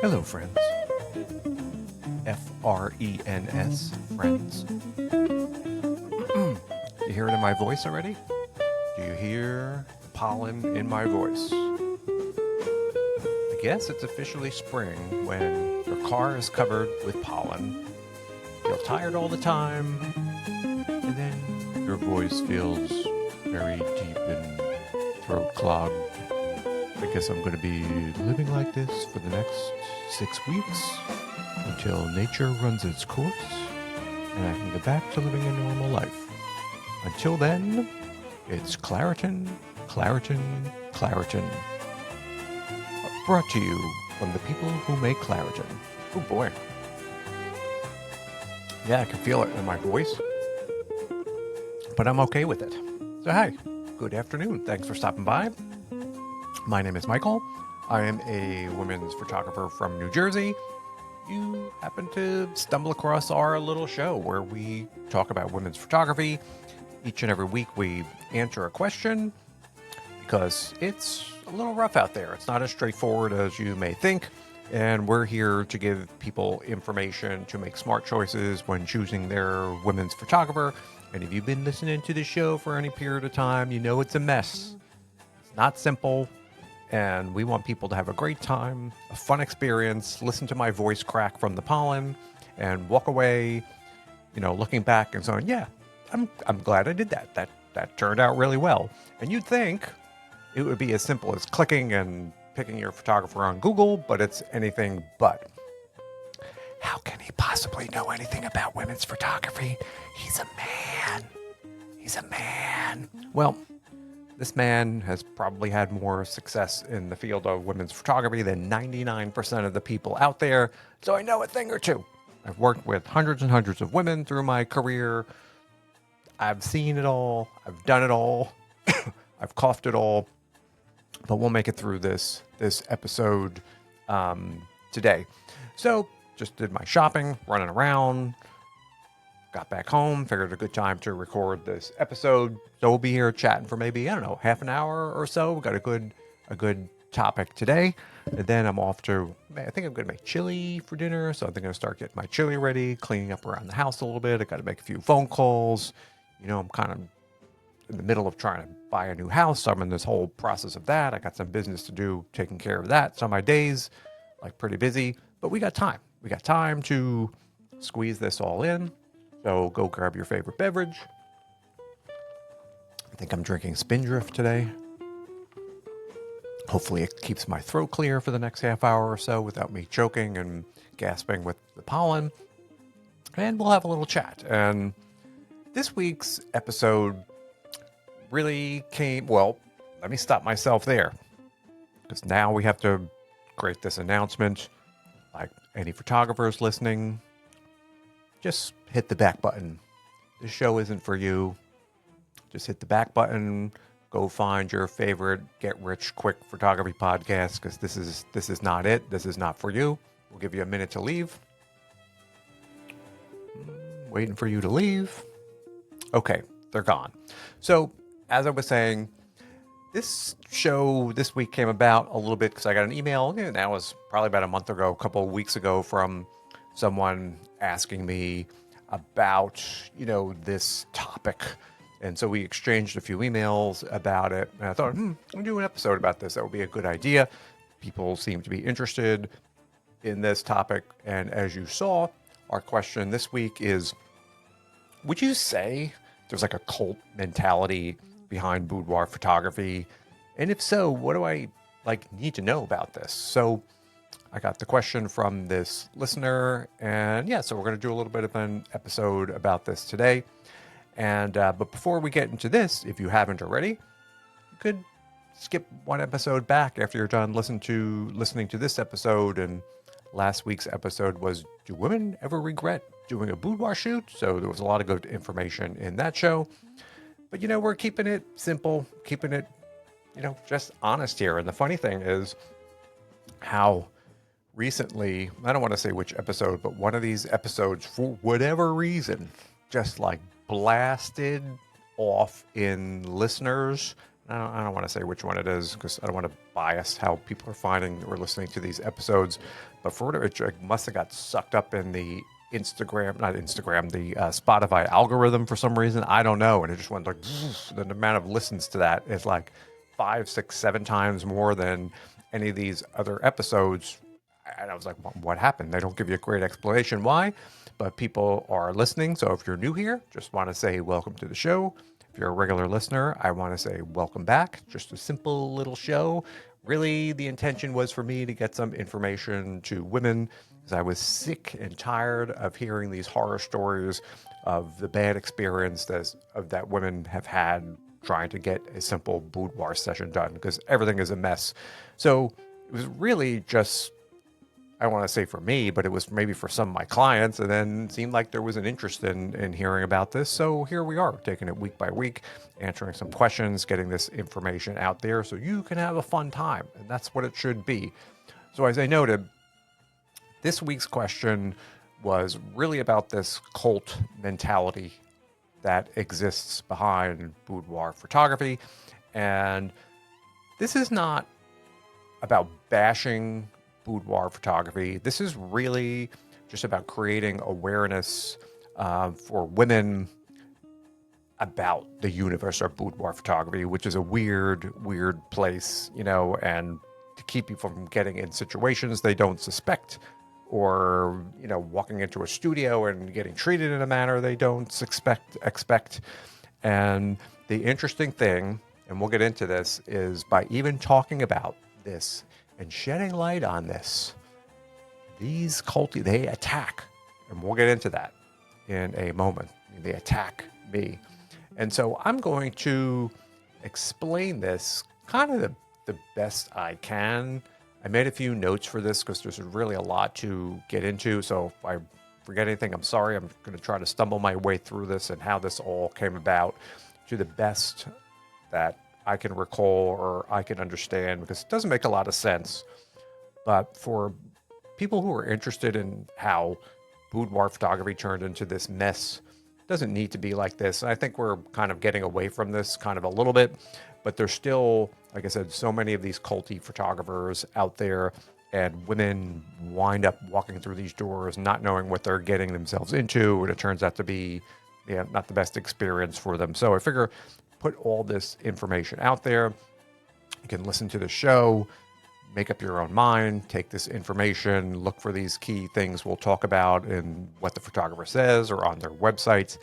Hello, friends. F-R-E-N-S, friends. You hear it in my voice already? Do you hear the pollen in my voice? I guess it's officially spring when your car is covered with pollen, feel tired all the time, and then your voice feels very deep and throat clogged. I guess I'm going to be living like this for the next 6 weeks until nature runs its course and I can get back to living a normal life. Until then, it's Claritin, Claritin, Claritin. Brought to you from the people who make Claritin. Oh boy. Yeah, I can feel it in my voice, but I'm okay with it. So hi, good afternoon. Thanks for stopping by. My name is Michael. I am a women's photographer from New Jersey. You happen to stumble across our little show where we talk about women's photography. Each and every week we answer a question because it's a little rough out there. It's not as straightforward as you may think. And we're here to give people information to make smart choices when choosing their women's photographer. And if you've been listening to the show for any period of time, you know it's a mess. It's not simple. And we want people to have a great time, a fun experience, listen to my voice crack from the pollen, and walk away, looking back and saying, yeah, I'm glad I did that. That turned out really well. And you'd think it would be as simple as clicking and picking your photographer on Google, but it's anything but. How can he possibly know anything about women's photography? He's a man. He's a man. Well, this man has probably had more success in the field of women's photography than 99% of the people out there, so I know a thing or two. I've worked with hundreds and hundreds of women through my career. I've seen it all. I've done it all. I've coughed it all. But we'll make it through this episode today. So just did my shopping, running around. Got back home, figured a good time to record this episode. So we'll be here chatting for maybe, half an hour or so. We got a good topic today. And then I'm off to, I think I'm going to make chili for dinner. So I think I'm going to start getting my chili ready, cleaning up around the house a little bit. I got to make a few phone calls. I'm kind of in the middle of trying to buy a new house. So I'm in this whole process of that. I got some business to do, taking care of that. So my days, pretty busy, but we got time. We got time to squeeze this all in. So go grab your favorite beverage. I think I'm drinking Spindrift today. Hopefully it keeps my throat clear for the next half hour or so without me choking and gasping with the pollen. And we'll have a little chat. And this week's episode really let me stop myself there. Because now we have to create this announcement. Like any photographers listening, just hit the back button. This show isn't for you. Just hit the back button. Go find your favorite get-rich-quick photography podcast because this is not it. This is not for you. We'll give you a minute to leave. Waiting for you to leave. Okay, they're gone. So, as I was saying, this show this week came about a little bit because I got an email, and that was probably about a month ago, a couple of weeks ago, from someone asking me about, this topic. And so we exchanged a few emails about it. And I thought, I'll do an episode about this. That would be a good idea. People seem to be interested in this topic. And as you saw, our question this week is, would you say there's a cult mentality behind boudoir photography? And if so, what do I need to know about this? So I got the question from this listener, and so we're going to do a little bit of an episode about this today. And but before we get into this, if you haven't already, you could skip one episode back after you're done listening to this episode. And last week's episode was, do women ever regret doing a boudoir shoot? So there was a lot of good information in that show. But we're keeping it simple, keeping it just honest here. And the funny thing is how recently, I don't want to say which episode, but one of these episodes, for whatever reason, just blasted off in listeners. I don't want to say which one it is because I don't want to bias how people are finding or listening to these episodes. But for whatever, it must have got sucked up in the the Spotify algorithm for some reason. I don't know. And it just went like, the amount of listens to that is like 5, 6, 7 times more than any of these other episodes. And I was like, what happened? They don't give you a great explanation why, but people are listening. So if you're new here, just want to say welcome to the show. If you're a regular listener, I want to say welcome back. Just a simple little show. Really, the intention was for me to get some information to women because I was sick and tired of hearing these horror stories of the bad experience that women have had trying to get a simple boudoir session done because everything is a mess. So it was really just, I don't want to say for me, but it was maybe for some of my clients, and then it seemed like there was an interest in hearing about this. So here we are, taking it week by week, answering some questions, getting this information out there so you can have a fun time. And that's what it should be. So as I noted, this week's question was really about this cult mentality that exists behind boudoir photography. And this is not about bashing boudoir photography. This is really just about creating awareness for women about the universe of boudoir photography, which is a weird place, and to keep you from getting in situations they don't suspect, or walking into a studio and getting treated in a manner they don't expect. And the interesting thing, and we'll get into this, is by even talking about this and shedding light on this, these culty, they attack. And we'll get into that in a moment. They attack me. And so I'm going to explain this kind of the best I can. I made a few notes for this because there's really a lot to get into. So if I forget anything, I'm sorry. I'm going to try to stumble my way through this and how this all came about to the best that I can recall or I can understand, because it doesn't make a lot of sense. But for people who are interested in how boudoir photography turned into this mess, it doesn't need to be like this. And I think we're kind of getting away from this kind of a little bit, but there's still, like I said, so many of these culty photographers out there, and women wind up walking through these doors not knowing what they're getting themselves into, and it turns out to be not the best experience for them. So I figure put all this information out there. You can listen to the show, make up your own mind, take this information, look for these key things we'll talk about in what the photographer says or on their websites.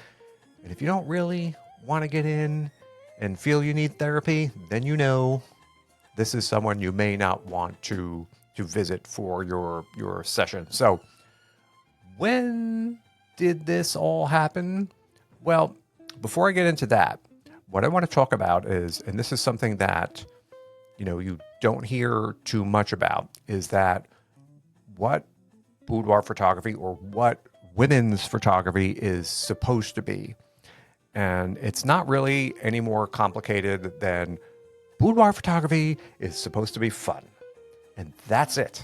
And if you don't really want to get in and feel you need therapy, then this is someone you may not want to visit for your session. So when did this all happen? Well, before I get into that, what I want to talk about is, and this is something that, you don't hear too much about, is that what boudoir photography or what women's photography is supposed to be. And it's not really any more complicated than boudoir photography is supposed to be fun. And that's it.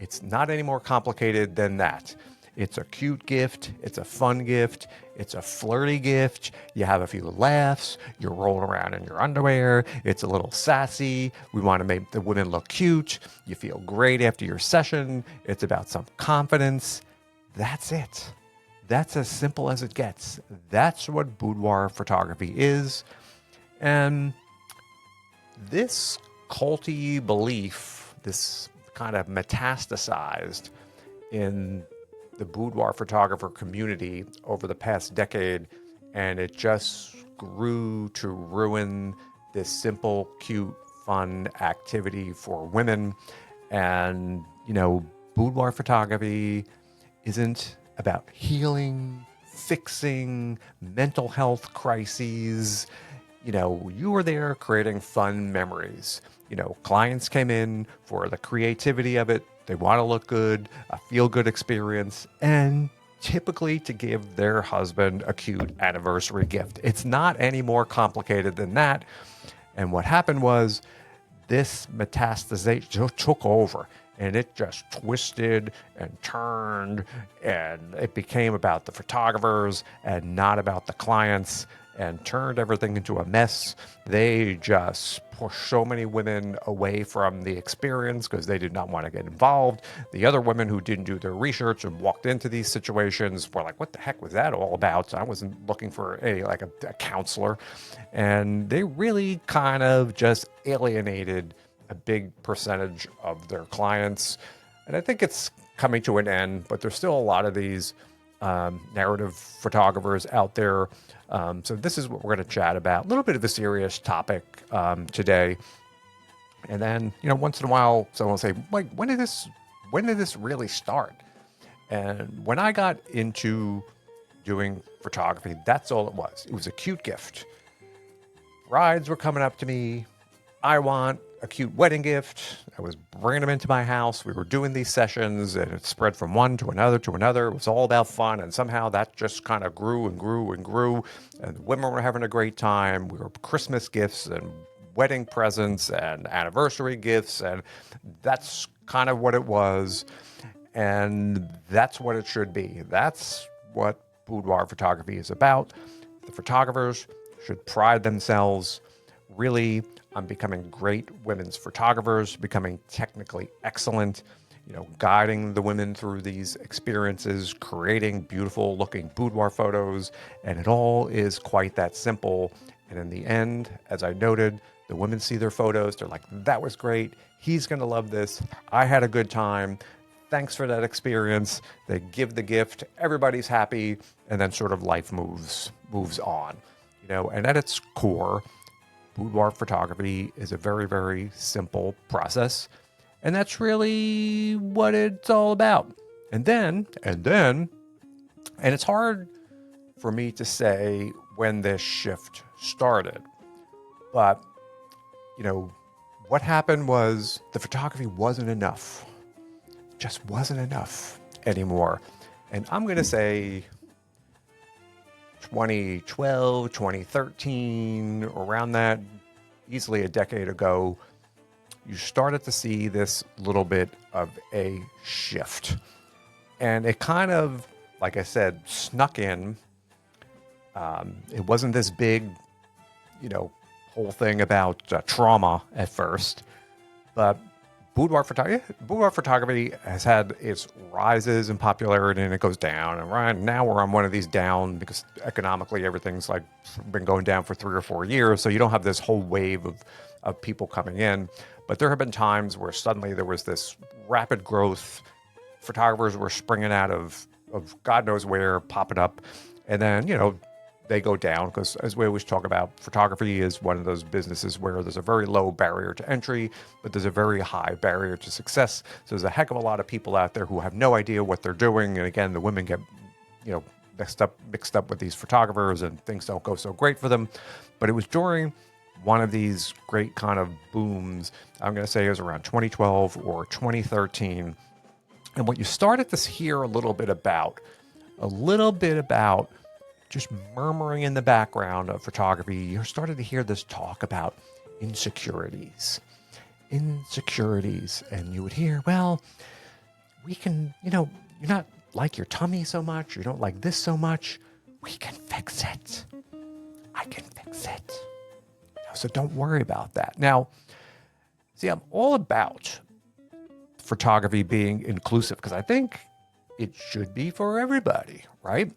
It's not any more complicated than that. It's a cute gift. It's a fun gift. It's a flirty gift. You have a few laughs. You're rolling around in your underwear. It's a little sassy. We want to make the women look cute. You feel great after your session. It's about some confidence. That's it. That's as simple as it gets. That's what boudoir photography is. And this culty belief, this kind of metastasized in the boudoir photographer community over the past decade, and it just grew to ruin this simple, cute, fun activity for women. And, boudoir photography isn't about healing, fixing mental health crises. You were there creating fun memories. Clients came in for the creativity of it. They want to look good, a feel-good experience, and typically to give their husband a cute anniversary gift. It's not any more complicated than that. And what happened was this metastasization took over, and it just twisted and turned, and it became about the photographers and not about the clients. and turned everything into a mess. They just pushed so many women away from the experience because they did not want to get involved. The other women who didn't do their research and walked into these situations were like, what the heck was that all about? So I wasn't looking for a counselor. And they really kind of just alienated a big percentage of their clients. And I think it's coming to an end, but there's still a lot of these narrative photographers out there. So this is what we're going to chat about. A little bit of a serious topic today. And then, once in a while, someone will say, like, when did this really start? And when I got into doing photography, that's all it was. It was a cute gift. Brides were coming up to me. I want a cute wedding gift. I was bringing them into my house. We were doing these sessions, and it spread from one to another to another. It was all about fun, and somehow that just kind of grew and grew and grew. And the women were having a great time. We were Christmas gifts and wedding presents and anniversary gifts, and that's kind of what it was. And that's what it should be. That's what boudoir photography is about. The photographers should pride themselves really on becoming great women's photographers, becoming technically excellent, guiding the women through these experiences, creating beautiful looking boudoir photos. And it all is quite that simple. And in the end, as I noted, the women see their photos. They're like, that was great. He's going to love this. I had a good time. Thanks for that experience. They give the gift. Everybody's happy. And then sort of life moves on, and at its core, boudoir photography is a very, very simple process. And that's really what it's all about. And it's hard for me to say when this shift started. But, what happened was the photography wasn't enough. It just wasn't enough anymore. And I'm going to say 2012, 2013, around that, easily a decade ago, you started to see this little bit of a shift. And it kind of, like I said, snuck in. It wasn't this big, whole thing about trauma at first, but boudoir photography has had its rises in popularity, and it goes down. And right now we're on one of these down because economically everything's like been going down for 3 or 4 years. So you don't have this whole wave of people coming in. But there have been times where suddenly there was this rapid growth. Photographers were springing out of God knows where, popping up. And then, they go down because, as we always talk about, photography is one of those businesses where there's a very low barrier to entry, but there's a very high barrier to success. So there's a heck of a lot of people out there who have no idea what they're doing. And again, the women get, mixed up with these photographers, and things don't go so great for them. But it was during one of these great kind of booms. I'm going to say it was around 2012 or 2013. And what you started to hear a little bit about just murmuring in the background of photography, you started to hear this talk about insecurities. And you would hear, well, we can, you're not like your tummy so much. You don't like this so much. We can fix it. I can fix it. So don't worry about that. Now, see, I'm all about photography being inclusive because I think it should be for everybody, right?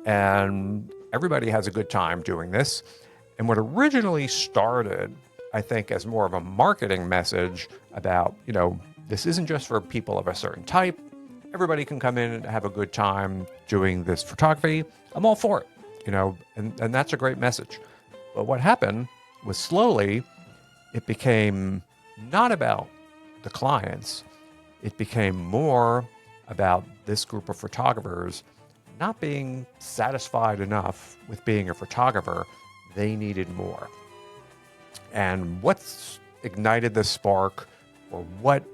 And everybody has a good time doing this. And what originally started, I think, as more of a marketing message about, this isn't just for people of a certain type. Everybody can come in and have a good time doing this photography. I'm all for it, and that's a great message. But what happened was slowly it became not about the clients. It became more about this group of photographers not being satisfied enough with being a photographer. They needed more. And what's ignited this spark, or what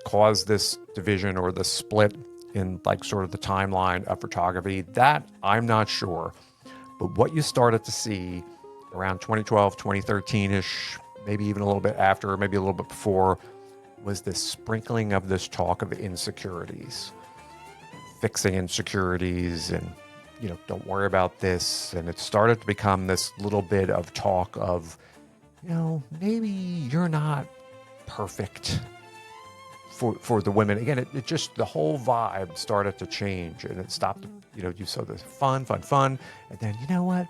caused this division or the split in like sort of the timeline of photography, that I'm not sure. But what you started to see around 2012, 2013-ish, maybe even a little bit after, maybe a little bit before, was this sprinkling of this talk of insecurities. Fixing insecurities and don't worry about this. And it started to become this little bit of talk of, maybe you're not perfect for the women. Again, it just, the whole vibe started to change, and it stopped, you saw this fun. And then, you know what?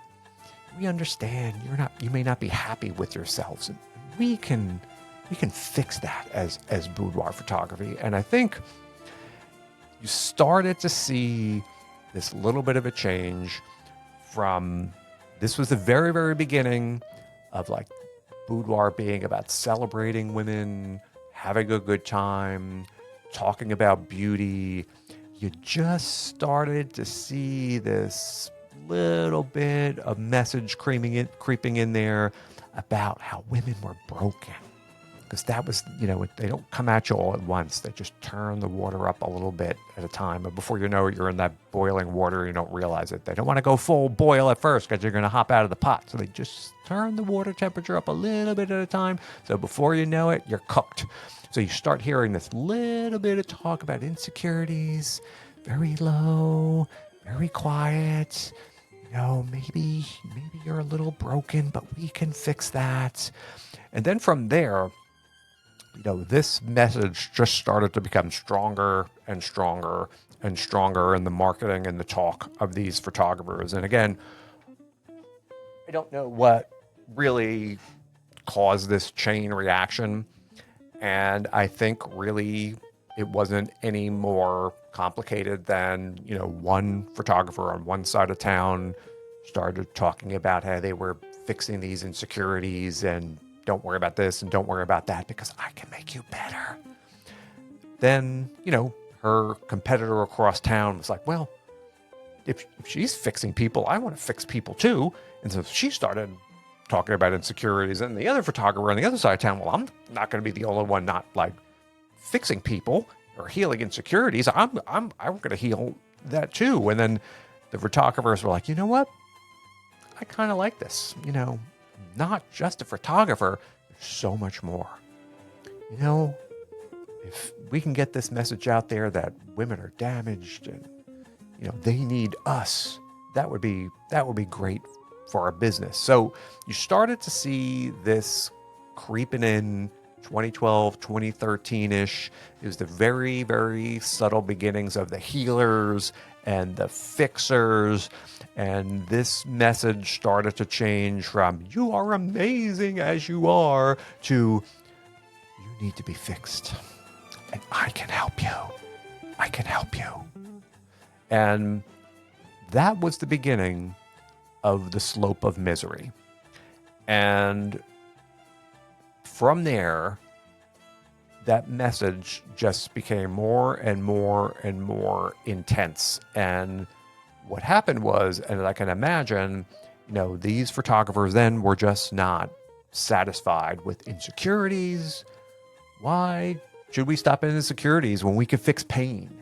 We understand you may not be happy with yourselves, and we can fix that as boudoir photography. And I think you started to see this little bit of a change from, this was the very, very beginning of like boudoir being about celebrating women, having a good time, talking about beauty. You just started to see this little bit of message creeping in there about how women were broken. Because that was, they don't come at you all at once. They just turn the water up a little bit at a time. But before you know it, you're in that boiling water. You don't realize it. They don't want to go full boil at first because you're going to hop out of the pot. So they just turn the water temperature up a little bit at a time. So before you know it, you're cooked. So you start hearing this little bit of talk about insecurities, very low, very quiet. Maybe you're a little broken, but we can fix that. And then from there, this message just started to become stronger and stronger and stronger in the marketing and the talk of these photographers. And again, I don't know what really caused this chain reaction. And I think really it wasn't any more complicated than, one photographer on one side of town started talking about how they were fixing these insecurities and don't worry about this and don't worry about that because I can make you better. Then, her competitor across town was like, well, if she's fixing people, I want to fix people too. And so she started talking about insecurities. And the other photographer on the other side of town, well, I'm not going to be the only one not like fixing people or healing insecurities. I'm going to heal that too. And then the photographers were like, you know what? I kind of like this, not just a photographer, there's so much more. If we can get this message out there that women are damaged and, they need us, that would be great for our business. So you started to see this creeping in 2012, 2013-ish. It was the very, very subtle beginnings of the healers and the fixers. And this message started to change from you are amazing as you are to you need to be fixed. And I can help you. I can help you. And that was the beginning of the slope of misery. And from there, that message just became more and more and more intense. And what happened was, and I can imagine, these photographers then were just not satisfied with insecurities. Why should we stop at insecurities when we could fix pain?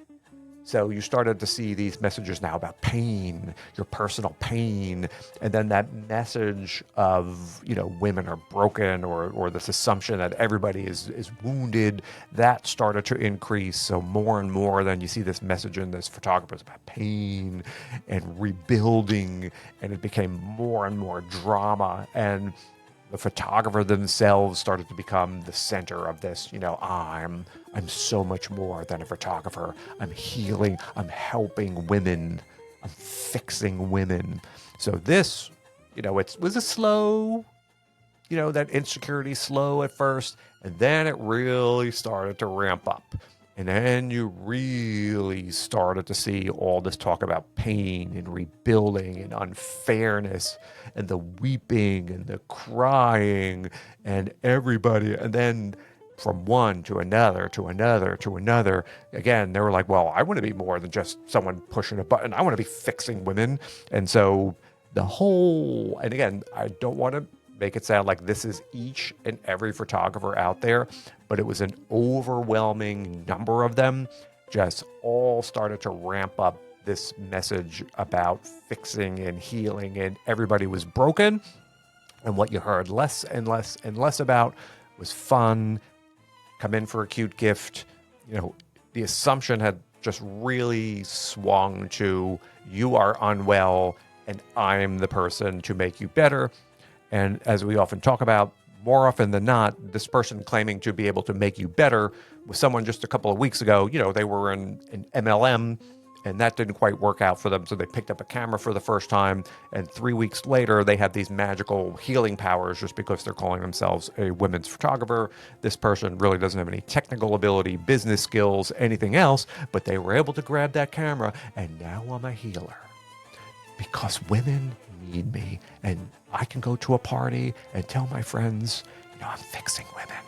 So you started to see these messages now about pain, your personal pain, and then that message of, women are broken or this assumption that everybody is wounded, that started to increase. So more and more then you see this message in this photographers about pain and rebuilding, and it became more and more drama. And the photographer themselves started to become the center of this, I'm so much more than a photographer. I'm healing, I'm helping women, I'm fixing women. So this, it was a slow, that insecurity slow at first, and then it really started to ramp up. And then you really started to see all this talk about pain and rebuilding and unfairness and the weeping and the crying and everybody. And then from one to another, to another, to another, again, they were like, well, I want to be more than just someone pushing a button. I want to be fixing women. And so the whole, and again, I don't want to make it sound like this is each and every photographer out there, but it was an overwhelming number of them just all started to ramp up this message about fixing and healing, and everybody was broken. And what you heard less and less and less about was fun, come in for a cute gift. The assumption had just really swung to, you are unwell and I'm the person to make you better. And as we often talk about, more often than not, this person claiming to be able to make you better was someone just a couple of weeks ago, they were in an MLM and that didn't quite work out for them. So they picked up a camera for the first time. And 3 weeks later, they had these magical healing powers just because they're calling themselves a women's photographer. This person really doesn't have any technical ability, business skills, anything else, but they were able to grab that camera. And now I'm a healer because women need me. And I can go to a party and tell my friends, I'm fixing women.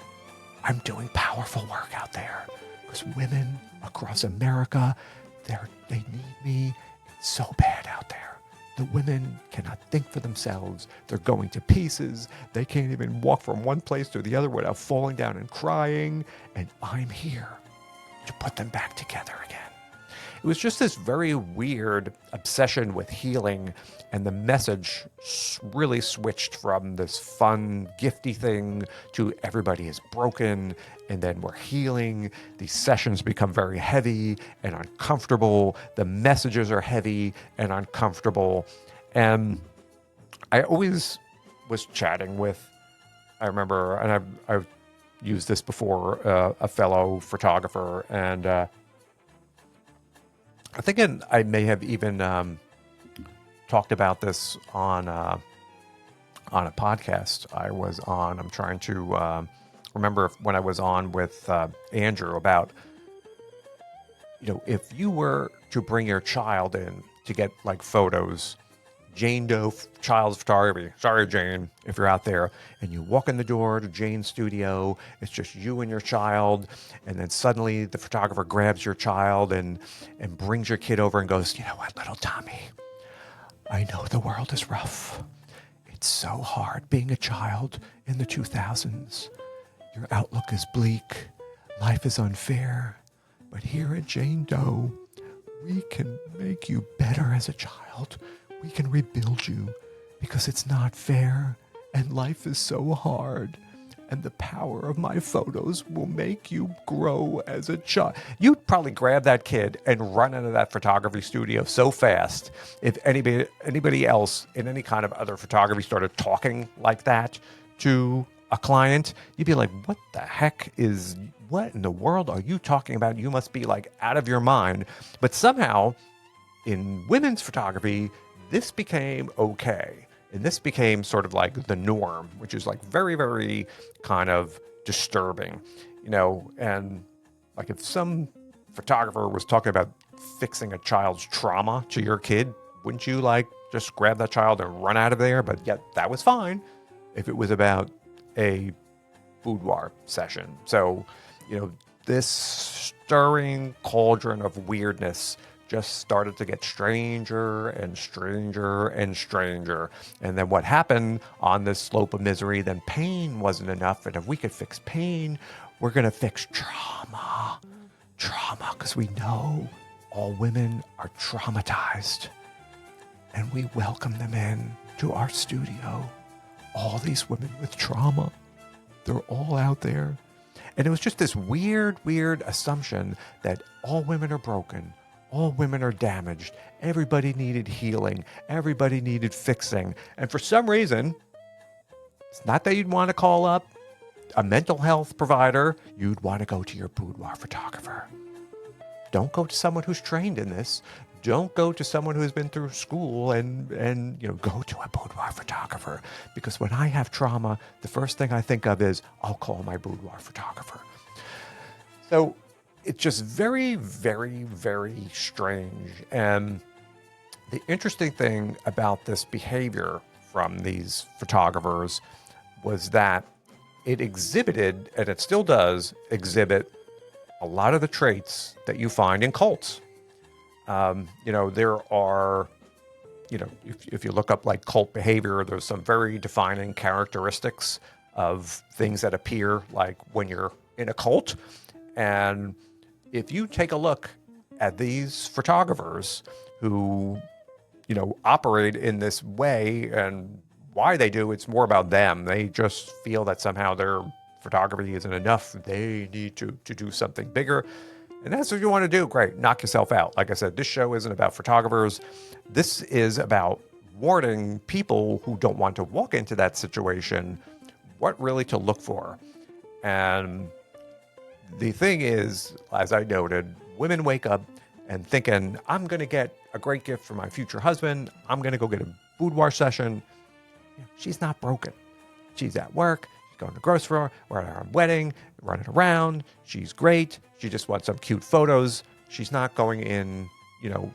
I'm doing powerful work out there because women across America, they need me. It's so bad out there. The women cannot think for themselves. They're going to pieces. They can't even walk from one place to the other without falling down and crying. And I'm here to put them back together again. It was just this very weird obsession with healing, and the message really switched from this fun, gifty thing to everybody is broken, and then we're healing. These sessions become very heavy and uncomfortable. The messages are heavy and uncomfortable. And I always was chatting with, I remember, and I've used this before, a fellow photographer, and I think I may have even talked about this on a podcast I was on. I'm trying to remember when I was on with Andrew about, if you were to bring your child in to get like photos, Jane Doe child's photography. Sorry, Jane, if you're out there, and you walk in the door to Jane's studio, it's just you and your child, and then suddenly the photographer grabs your child and brings your kid over and goes, you know what, little Tommy, I know the world is rough. It's so hard being a child in the 2000s. Your outlook is bleak. Life is unfair. But here at Jane Doe, we can make you better as a child. We can rebuild you because it's not fair and life is so hard. And the power of my photos will make you grow as a child. You'd probably grab that kid and run into that photography studio so fast. If anybody else in any kind of other photography started talking like that to a client, you'd be like, what in the world are you talking about? You must be like out of your mind. But somehow in women's photography, this became okay. And this became sort of like the norm, which is like very, very kind of disturbing, and like if some photographer was talking about fixing a child's trauma to your kid, wouldn't you like just grab that child and run out of there? But yet that was fine if it was about a boudoir session. So, this stirring cauldron of weirdness just started to get stranger and stranger and stranger. And then what happened on this slope of misery, then pain wasn't enough. And if we could fix pain, we're going to fix trauma. Trauma, because we know all women are traumatized. And we welcome them in to our studio. All these women with trauma, they're all out there. And it was just this weird assumption that all women are broken. All women are damaged. Everybody needed healing. Everybody needed fixing. And for some reason, it's not that you'd want to call up a mental health provider. You'd want to go to your boudoir photographer. Don't go to someone who's trained in this. Don't go to someone who's been through school and go to a boudoir photographer. Because when I have trauma, the first thing I think of is I'll call my boudoir photographer. So it's just very, very, very strange. And the interesting thing about this behavior from these photographers was that it exhibited, and it still does exhibit, a lot of the traits that you find in cults. There are, if you look up like cult behavior, there's some very defining characteristics of things that appear like when you're in a cult. And if you take a look at these photographers who, operate in this way, and why they do, it's more about them. They just feel that somehow their photography isn't enough. They need to do something bigger. And that's what you want to do. Great. Knock yourself out. Like I said, this show isn't about photographers. This is about warning people who don't want to walk into that situation what really to look for. And the thing is, as I noted, women wake up and thinking, I'm going to get a great gift for my future husband. I'm going to go get a boudoir session. She's not broken. She's at work. She's going to the grocery store. We're at our wedding, running around. She's great. She just wants some cute photos. She's not going in,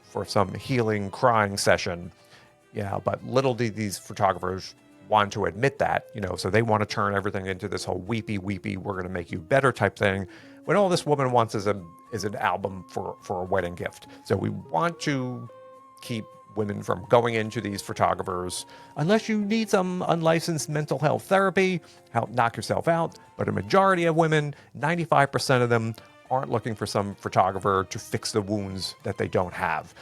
for some healing crying session. Yeah, but little do these photographers want to admit that, so they want to turn everything into this whole weepy, we're going to make you better type thing, when all this woman wants is an album for a wedding gift. So we want to keep women from going into these photographers, unless you need some unlicensed mental health therapy, help knock yourself out. But a majority of women, 95% of them, aren't looking for some photographer to fix the wounds that they don't have.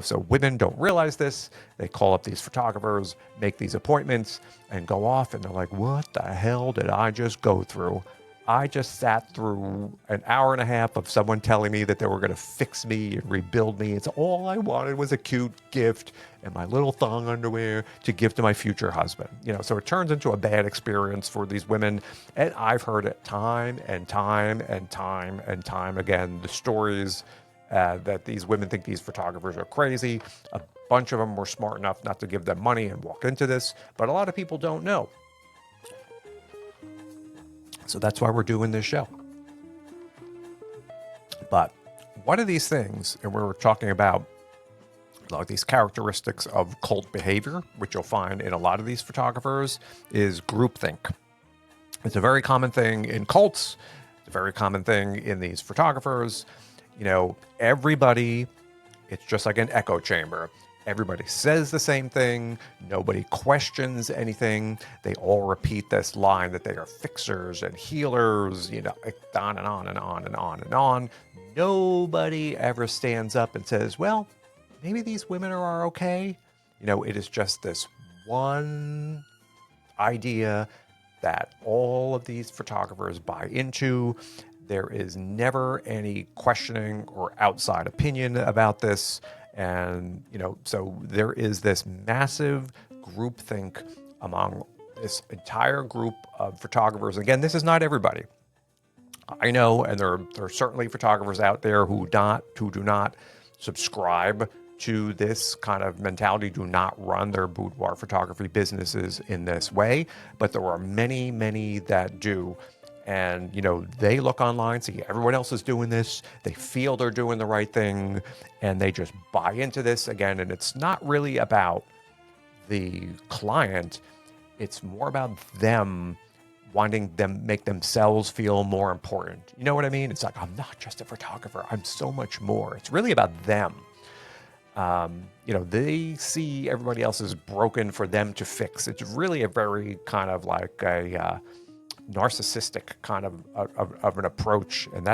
So women don't realize this. They call up these photographers, make these appointments, and go off, and they're like, what the hell did I just go through? I just sat through an hour and a half of someone telling me that they were going to fix me and rebuild me. It's all I wanted was a cute gift and my little thong underwear to give to my future husband. So it turns into a bad experience for these women. And I've heard it time and time and time and time again, the stories that these women think these photographers are crazy. A bunch of them were smart enough not to give them money and walk into this, but a lot of people don't know. So that's why we're doing this show. But one of these things, and we were talking about like these characteristics of cult behavior, which you'll find in a lot of these photographers, is groupthink. It's a very common thing in cults. It's a very common thing in these photographers. Everybody, it's just like an echo chamber. Everybody says the same thing. Nobody questions anything. They all repeat this line that they are fixers and healers, on and on and on and on and on. Nobody ever stands up and says, well, maybe these women are okay. It is just this one idea that all of these photographers buy into. There is never any questioning or outside opinion about this. And, so there is this massive groupthink among this entire group of photographers. Again, this is not everybody. I know, and there are certainly photographers out there who do not subscribe to this kind of mentality, do not run their boudoir photography businesses in this way. But there are many, many that do. And, they look online, see everyone else is doing this. They feel they're doing the right thing, and they just buy into this again. And it's not really about the client. It's more about them wanting them make themselves feel more important. You know what I mean? It's like, I'm not just a photographer. I'm so much more. It's really about them. They see everybody else is broken for them to fix. It's really a very kind of like a narcissistic kind of an approach, and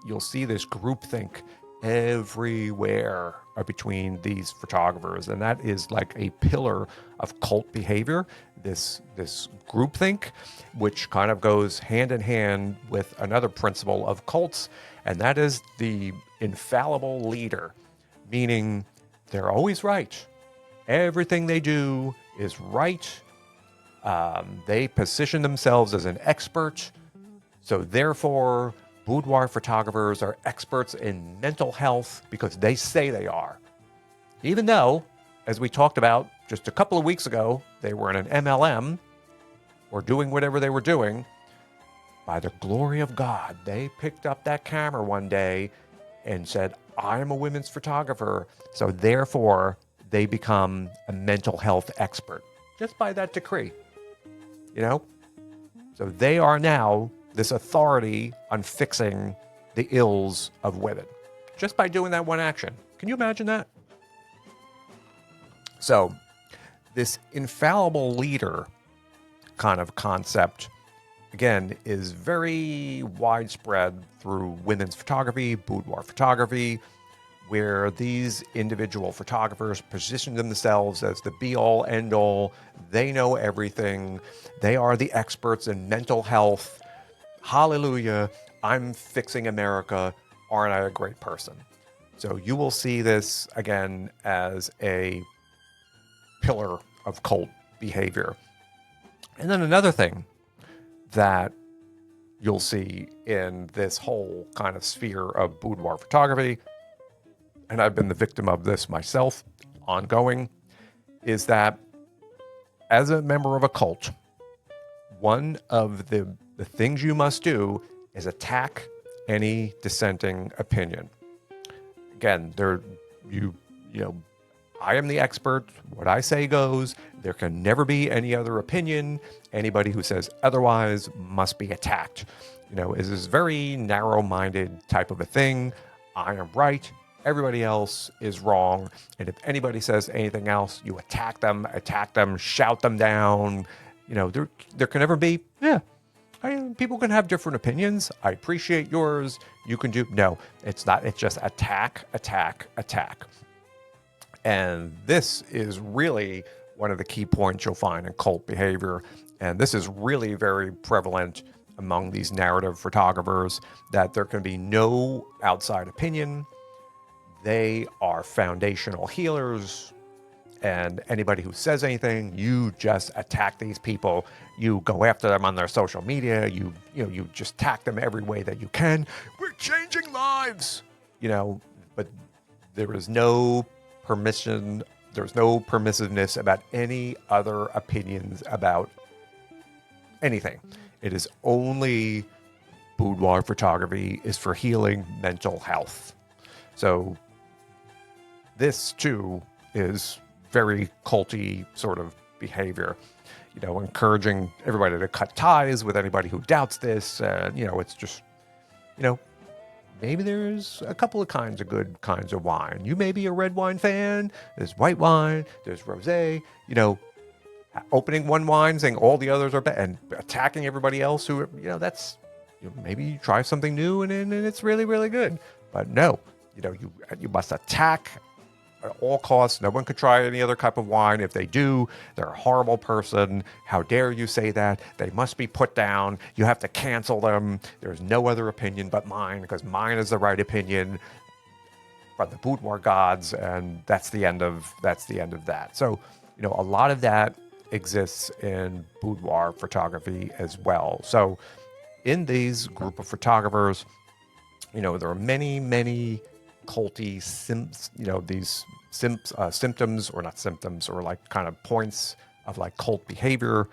you'll see this groupthink everywhere between these photographers, and that is like a pillar of cult behavior. This groupthink, which kind of goes hand in hand with another principle of cults, and that is the infallible leader, meaning they're always right. Everything they do is right. They position themselves as an expert. So therefore, boudoir photographers are experts in mental health because they say they are. Even though, as we talked about just a couple of weeks ago, they were in an MLM or doing whatever they were doing. By the glory of God, they picked up that camera one day and said, I am a women's photographer. So therefore, they become a mental health expert just by that decree. So they are now this authority on fixing the ills of women just by doing that one action. Can you imagine that? So this infallible leader kind of concept, again, is very widespread through women's photography, boudoir photography, where these individual photographers position themselves as the be-all, end-all. They know everything. They are the experts in mental health. Hallelujah. I'm fixing America. aren't I a great person? So you will see this again as a pillar of cult behavior. And then another thing that you'll see in this whole kind of sphere of boudoir photography, and I've been the victim of this myself ongoing, is that as a member of a cult, one of the things you must do is attack any dissenting opinion. Again, I am the expert. What I say goes. There can never be any other opinion. Anybody who says otherwise must be attacked. It is very narrow-minded type of a thing. I am right. Everybody else is wrong. And if anybody says anything else, you attack them, shout them down. There can never be, people can have different opinions. I appreciate yours. You can do, no, it's not. It's just attack, attack, attack. And this is really one of the key points you'll find in cult behavior. And this is really very prevalent among these narrative photographers, that there can be no outside opinion. They are foundational healers. And anybody who says anything, you just attack these people. You go after them on their social media. You just attack them every way that you can. We're changing lives, but there is no permission. There's no permissiveness about any other opinions about anything. It is only boudoir photography is for healing mental health. So this too is very culty sort of behavior, encouraging everybody to cut ties with anybody who doubts this. It's just, maybe there's a couple of good kinds of wine. You may be a red wine fan. There's white wine. There's rosé. Opening one wine, saying all the others are bad, and attacking everybody else who, that's, maybe you try something new and it's really, really good. But no, you must attack at all costs. No one could try any other type of wine. If they do, they're a horrible person. How dare you say that? They must be put down. You have to cancel them. There's no other opinion but mine, because mine is the right opinion from the boudoir gods, and that's the end of that. So, a lot of that exists in boudoir photography as well. So in these group of photographers, there are many, many culty symptoms, or not symptoms, or like kind of points of like cult behavior.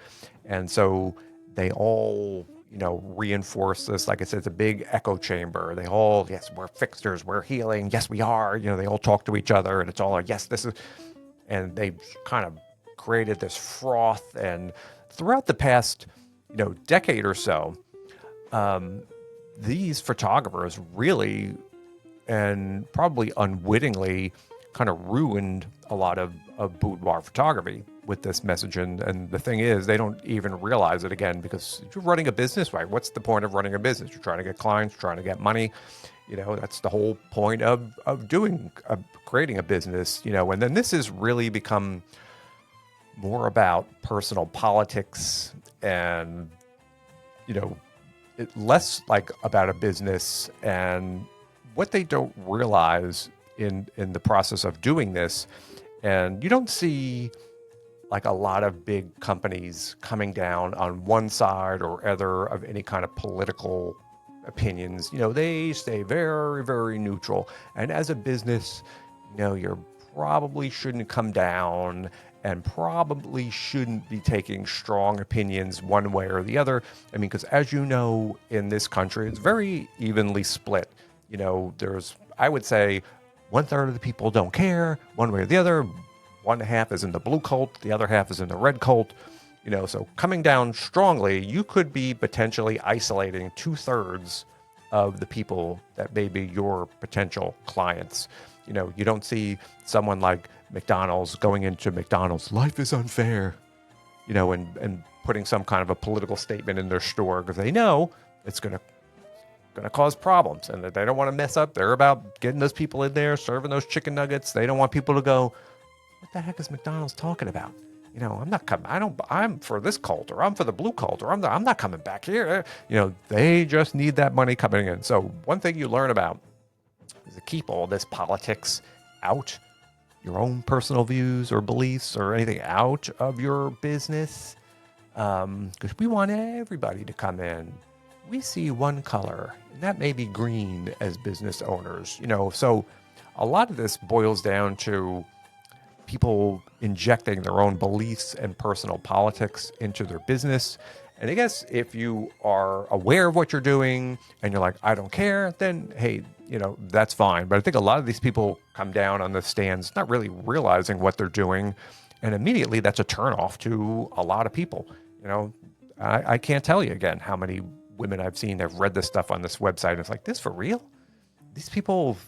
And so they all, reinforce this. Like I said, it's a big echo chamber. They all, yes, we're fixers, we're healing. Yes, we are. They all talk to each other, and it's all like, yes, this is, and they kind of created this froth. And throughout the past, decade or so, these photographers really, and probably unwittingly, kind of ruined a lot of boudoir photography with this message. And the thing is, they don't even realize it, again, because you're running a business, right? What's the point of running a business? You're trying to get clients, trying to get money. That's the whole point of creating a business, and then this has really become more about personal politics and, less like about a business. And what they don't realize in the process of doing this, and you don't see like a lot of big companies coming down on one side or other of any kind of political opinions. They stay very, very neutral. And as a business, you probably shouldn't come down and probably shouldn't be taking strong opinions one way or the other. I mean, because as you know, in this country, it's very evenly split. There's, I would say, 1/3 of the people don't care one way or the other. 1/2 is in the blue cult. The other half is in the red cult. So coming down strongly, you could be potentially isolating 2/3 of the people that may be your potential clients. You don't see someone like McDonald's going into McDonald's, life is unfair, and putting some kind of a political statement in their store, because they know it's going to cause problems, and that they don't want to mess up. They're about getting those people in there, serving those chicken nuggets. They don't want people to go, what the heck is McDonald's talking about? I'm not coming. I'm for this cult, or I'm for the blue cult, or I'm not coming back here. They just need that money coming in. So one thing you learn about to keep all this politics out, your own personal views or beliefs or anything out of your business. Because we want everybody to come in. We see one color, and that may be green as business owners, so a lot of this boils down to people injecting their own beliefs and personal politics into their business. And I guess if you are aware of what you're doing and you're like, I don't care, then hey, that's fine. But I think a lot of these people come down on the stands not really realizing what they're doing. And immediately that's a turnoff to a lot of people. I can't tell you again how many women I've seen have read this stuff on this website. And it's like, this for real? These people,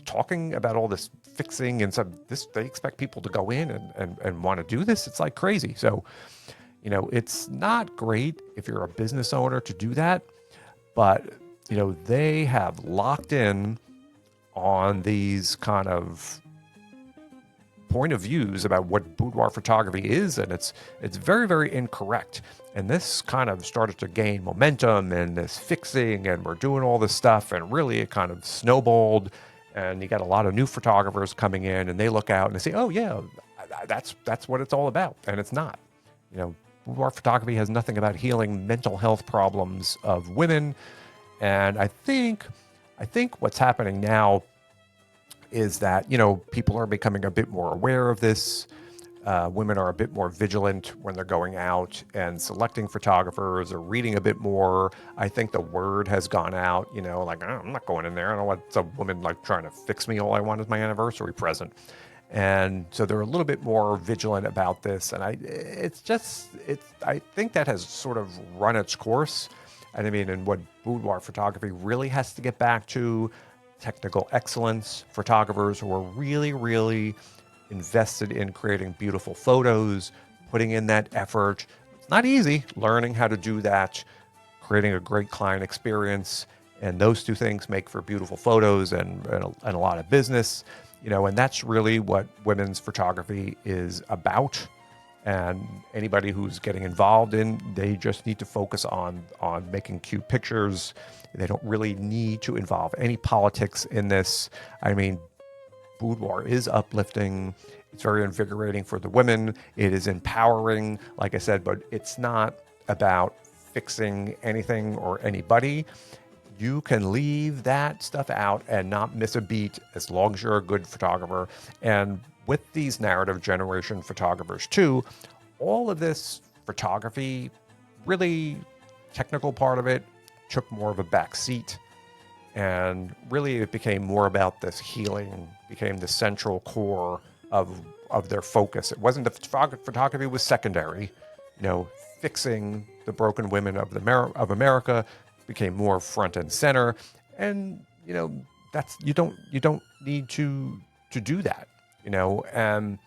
talking about all this fixing and stuff, they expect people to go in and want to do this. It's like crazy. So, it's not great if you're a business owner to do that, but, they have locked in on these kind of point of views about what boudoir photography is, and it's very, very incorrect. And this kind of started to gain momentum and this fixing, and we're doing all this stuff, and really it kind of snowballed, and you got a lot of new photographers coming in, and they look out and they say, oh yeah, that's what it's all about. And it's not. Boudoir photography has nothing about healing mental health problems of women. And I think what's happening now is that, people are becoming a bit more aware of this. Women are a bit more vigilant when they're going out and selecting photographers or reading a bit more. I think the word has gone out, like, oh, I'm not going in there. I don't want some woman like trying to fix me. All I want is my anniversary present. And so they're a little bit more vigilant about this. And I think that has sort of run its course. And I mean, and what boudoir photography really has to get back to, technical excellence, photographers who are really, really invested in creating beautiful photos, putting in that effort. It's not easy learning how to do that, creating a great client experience. And those two things make for beautiful photos and a lot of business, and that's really what women's photography is about. And anybody who's getting involved they just need to focus on making cute pictures. They don't really need to involve any politics in this. I mean, boudoir is uplifting. It's very invigorating for the women. It is empowering, like I said, but it's not about fixing anything or anybody. You can leave that stuff out and not miss a beat as long as you're a good photographer. And with these narrative generation photographers too, all of this photography, really technical part of it, took more of a back seat. And really it became more about this healing, became the central core of their focus. It wasn't the photography was secondary, fixing the broken women of America became more front and center. And, that's, you don't need to do that, and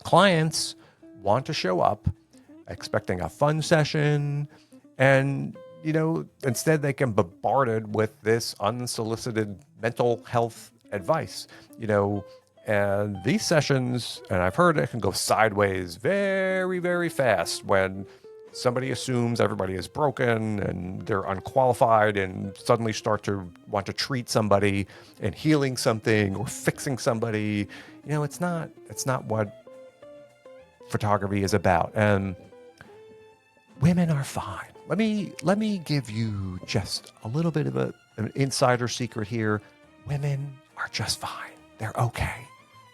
clients want to show up expecting a fun session, and instead they can be bombarded with this unsolicited mental health advice, and these sessions, and I've heard it can go sideways very, very fast when somebody assumes everybody is broken and they're unqualified and suddenly start to want to treat somebody and healing something or fixing somebody. It's not what photography is about. And women are fine. Let me give you just a little bit of an insider secret here. Women are just fine. They're okay.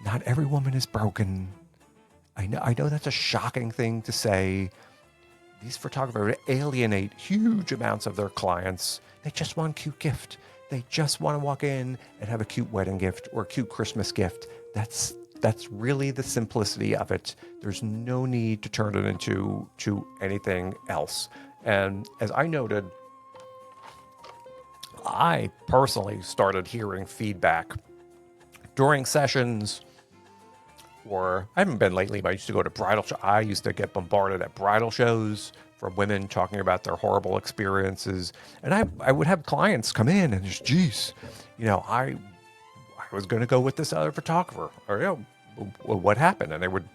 Not every woman is broken. I know that's a shocking thing to say. These photographers alienate huge amounts of their clients. They just want a cute gift. They just want to walk in and have a cute wedding gift or a cute Christmas gift. That's really the simplicity of it. There's no need to turn it into anything else. And as I noted, I personally started hearing feedback during sessions, or I haven't been lately, but I used to go to bridal shows. I used to get bombarded at bridal shows from women talking about their horrible experiences. And I would have clients come in and just, geez, I was going to go with this other photographer, or, what happened? And they would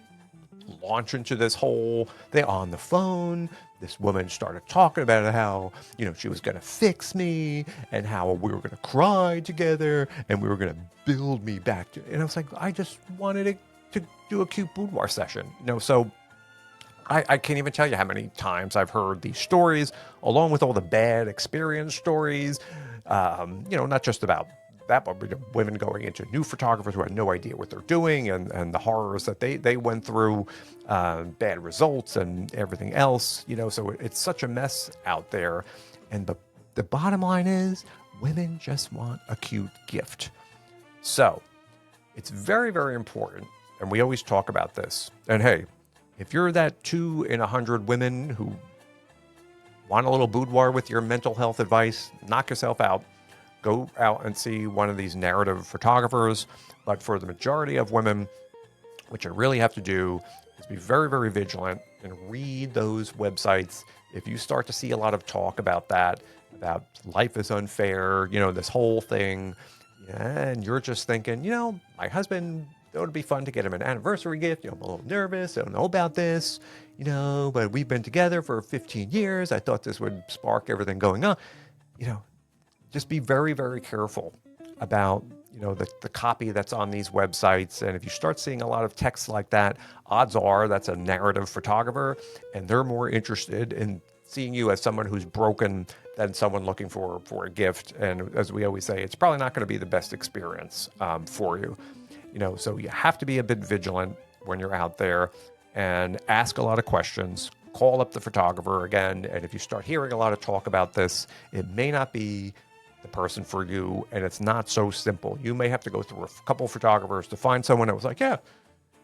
launch into this whole thing on the phone. this woman started talking about how, she was going to fix me and how we were going to cry together and we were going to build me back. And I was like, I just wanted to do a cute boudoir session, so I can't even tell you how many times I've heard these stories, along with all the bad experience stories, not just about that, but women going into new photographers who had no idea what they're doing and the horrors that they went through, bad results and everything else, so it's such a mess out there. And the bottom line is women just want a cute gift. So it's very, very important. And we always talk about this. And hey, if you're that 2 in 100 women who want a little boudoir with your mental health advice, knock yourself out. Go out and see one of these narrative photographers. But for the majority of women, what you really have to do is be very, very vigilant and read those websites. If you start to see a lot of talk about that, about life is unfair, this whole thing, and you're just thinking, my husband, it would be fun to get him an anniversary gift. I'm a little nervous. I don't know about this, but we've been together for 15 years. I thought this would spark everything going on. Just be very, very careful about, the copy that's on these websites. And if you start seeing a lot of text like that, odds are that's a narrative photographer, and they're more interested in seeing you as someone who's broken than someone looking for a gift. And as we always say, it's probably not going to be the best experience for you. So you have to be a bit vigilant when you're out there and ask a lot of questions. Call up the photographer again. And if you start hearing a lot of talk about this, it may not be the person for you, and it's not so simple. You may have to go through a couple photographers to find someone that was like, yeah,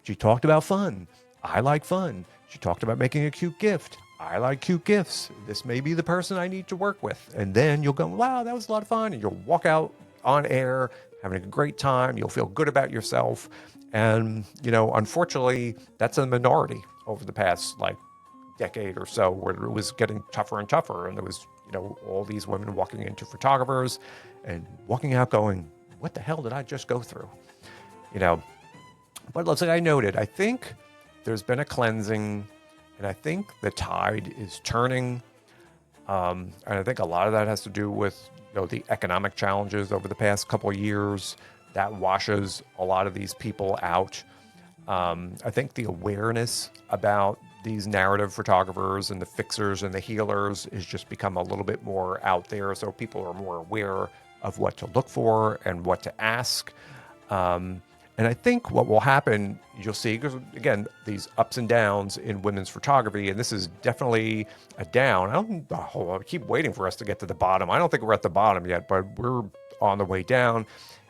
she talked about fun. I like fun. She talked about making a cute gift. I like cute gifts. This may be the person I need to work with. And then you'll go, wow, that was a lot of fun. And you'll walk out on air having a great time. You'll feel good about yourself. And, unfortunately, that's a minority over the past decade or so, where it was getting tougher and tougher. And there was, all these women walking into photographers and walking out going, what the hell did I just go through? But like I noted, I think there's been a cleansing, and I think the tide is turning. And I think a lot of that has to do with, the economic challenges over the past couple of years that washes a lot of these people out. I think the awareness about these narrative photographers and the fixers and the healers is just become a little bit more out there. So people are more aware of what to look for and what to ask. And I think what will happen, you'll see, because again, these ups and downs in women's photography, and this is definitely a down. I keep waiting for us to get to the bottom. I don't think we're at the bottom yet, but we're on the way down.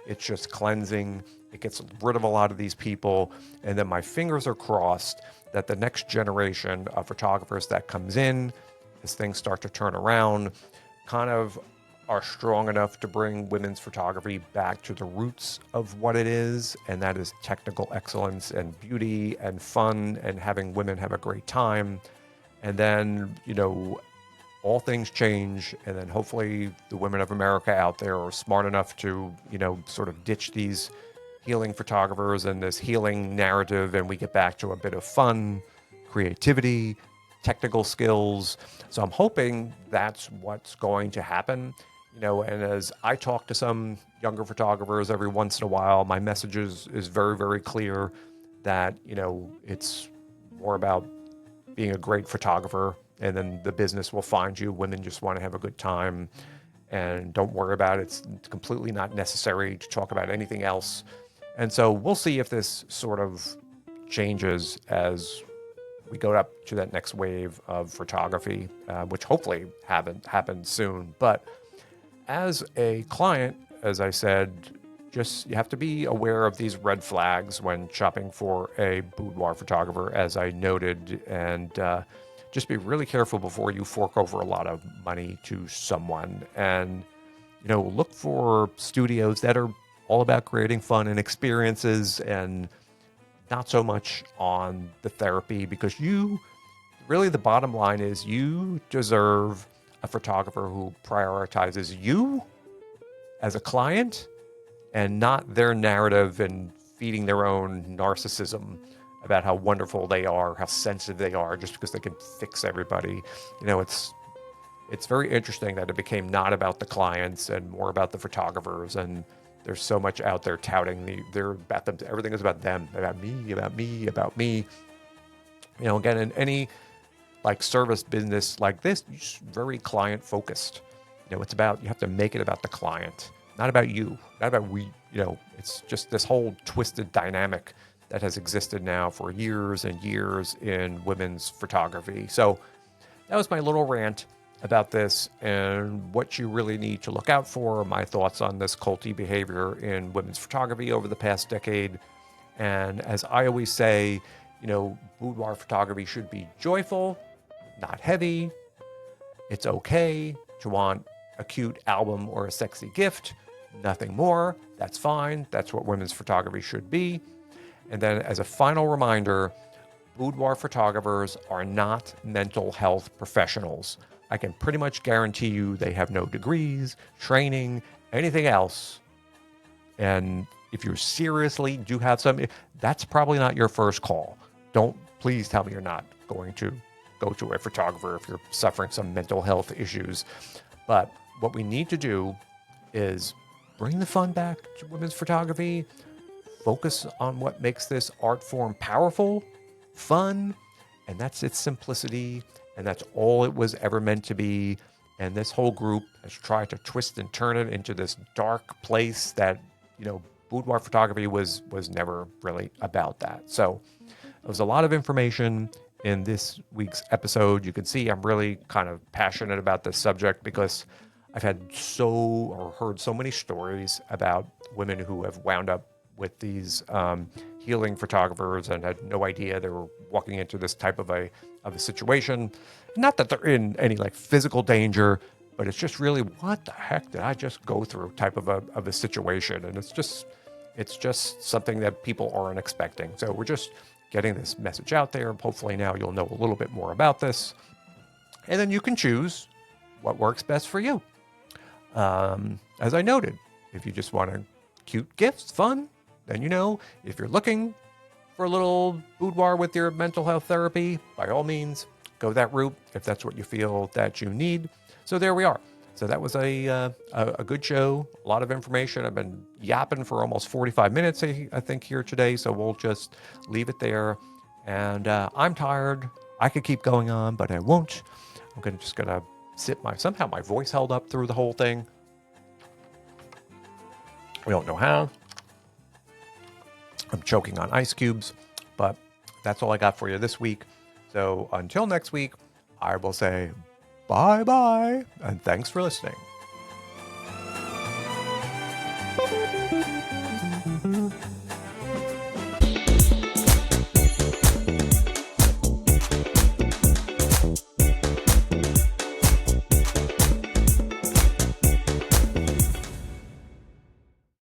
It's just cleansing. It gets rid of a lot of these people. And then my fingers are crossed that the next generation of photographers that comes in, as things start to turn around, kind of are strong enough to bring women's photography back to the roots of what it is. And that is technical excellence and beauty and fun and having women have a great time. And then, all things change. And then hopefully the women of America out there are smart enough to, sort of ditch these healing photographers and this healing narrative, and we get back to a bit of fun, creativity, technical skills. So I'm hoping that's what's going to happen. And as I talk to some younger photographers every once in a while, my message is very, very clear that, it's more about being a great photographer, and then the business will find you. Women just want to have a good time, and don't worry about it. It's completely not necessary to talk about anything else. And so we'll see if this sort of changes as we go up to that next wave of photography, which hopefully happen soon. But as a client, as I said, just you have to be aware of these red flags when shopping for a boudoir photographer, as I noted, and just be really careful before you fork over a lot of money to someone. And, look for studios that are all about creating fun and experiences and not so much on the therapy, because really the bottom line is you deserve a photographer who prioritizes you as a client and not their narrative and feeding their own narcissism. about how wonderful they are, how sensitive they are, just because they can fix everybody. You know, it's very interesting that it became not about the clients and more about the photographers. And there's so much out there touting they're about them. Everything is about them, about me, about me, about me. You know, again, in any like service business like this, it's very client focused. You know, it's about, you have to make it about the client, not about you, not about we. You know, it's just this whole twisted dynamic that has existed now for years and years in women's photography. So that was my little rant about this and what you really need to look out for, my thoughts on this culty behavior in women's photography over the past decade. And as I always say, you know, boudoir photography should be joyful, not heavy. It's okay to want a cute album or a sexy gift, nothing more. That's fine. That's what women's photography should be. And then as a final reminder, boudoir photographers are not mental health professionals. I can pretty much guarantee you they have no degrees, training, anything else. And if you seriously do have some, that's probably not your first call. Don't, please tell me you're not going to go to a photographer if you're suffering some mental health issues. But what we need to do is bring the fun back to women's photography, focus on what makes this art form powerful, fun, and that's its simplicity, and that's all it was ever meant to be. And this whole group has tried to twist and turn it into this dark place that, you know, boudoir photography was never really about that. So there was a lot of information in this week's episode. You can see I'm really kind of passionate about this subject because I've had heard so many stories about women who have wound up with these healing photographers and had no idea they were walking into this type of a situation. Not that they're in any like physical danger, but it's just really, what the heck did I just go through type of a situation. And it's just something that people aren't expecting. So we're just getting this message out there. Hopefully now you'll know a little bit more about this. And then you can choose what works best for you. As I noted, if you just want a cute gifts, fun, then, you know, if you're looking for a little boudoir with your mental health therapy, by all means, go that route if that's what you feel that you need. So there we are. So that was a good show, a lot of information. I've been yapping for almost 45 minutes, I think, here today. So we'll just leave it there. And I'm tired. I could keep going on, but I won't. I'm just gonna somehow my voice held up through the whole thing. We don't know how. I'm choking on ice cubes, but that's all I got for you this week. So until next week, I will say bye-bye, and thanks for listening.